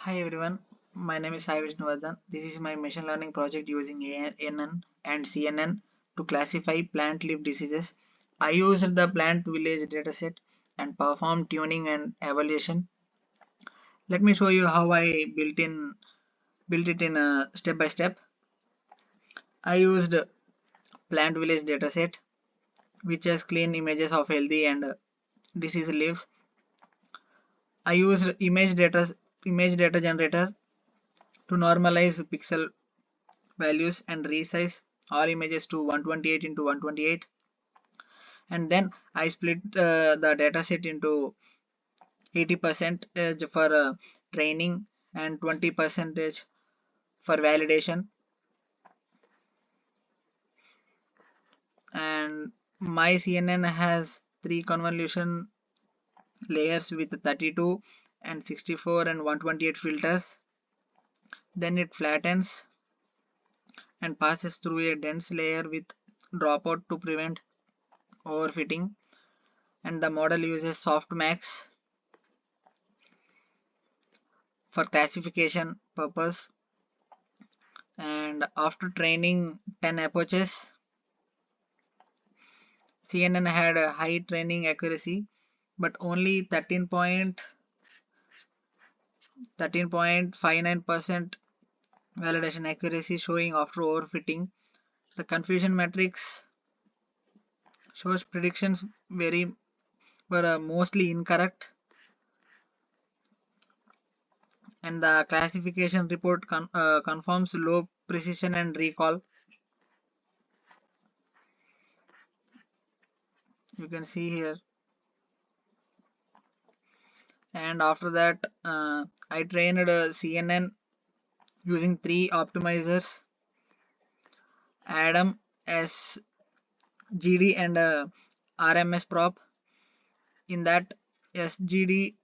Hi everyone, my name is Sai Vishnuvardhan. This is my machine learning project using ANN and CNN to classify plant leaf diseases. I used the PlantVillage dataset and performed tuning and evaluation. Let me show you how I built it in a step by step. I used PlantVillage dataset, which has clean images of healthy and diseased leaves. I used image data generator to normalize pixel values and resize all images to 128 into 128, and then I split the dataset into 80% for training and 20% for validation. And my CNN has 3 convolution layers with 32 and 64 and 128 filters. Then it flattens and passes through a dense layer with dropout to prevent overfitting, and the model uses softmax for classification purpose. And after training 10 approaches, CNN had a high training accuracy but only 13.59% validation accuracy, showing after overfitting. The confusion matrix shows predictions were mostly incorrect, and the classification report confirms low precision and recall. You can see here. And after that, I trained CNN using 3 optimizers: Adam, SGD, and RMSprop. In that, SGD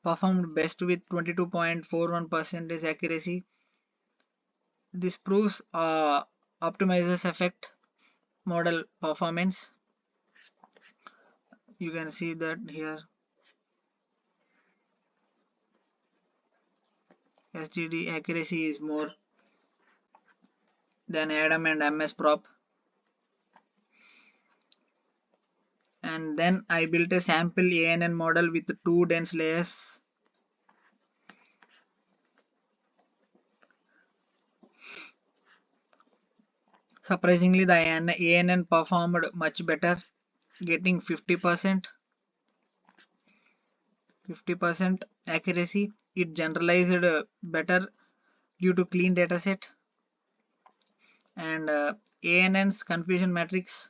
performed best with 22.41% accuracy. This proves optimizers affect model performance. You can see that here. SGD accuracy is more than Adam and MSprop. And then I built a sample ANN model with 2 dense layers. Surprisingly, the ANN performed much better, getting 50% accuracy. It generalized better due to clean dataset, and ANN's confusion matrix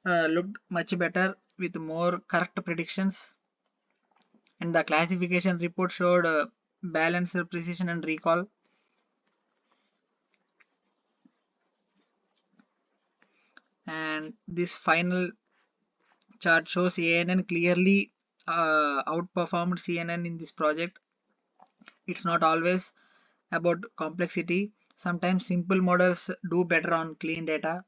looked much better with more correct predictions, and the classification report showed balanced precision and recall. And this final chart shows ANN clearly outperformed CNN in this project. It's not always about complexity. Sometimes simple models do better on clean data.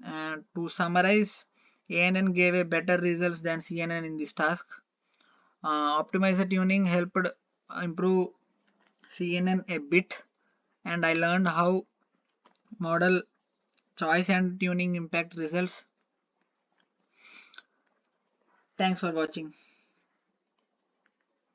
And to summarize, ANN gave a better results than CNN in this task. Optimizer tuning helped improve CNN a bit, and I learned how model choice and tuning impact results. Thanks for watching.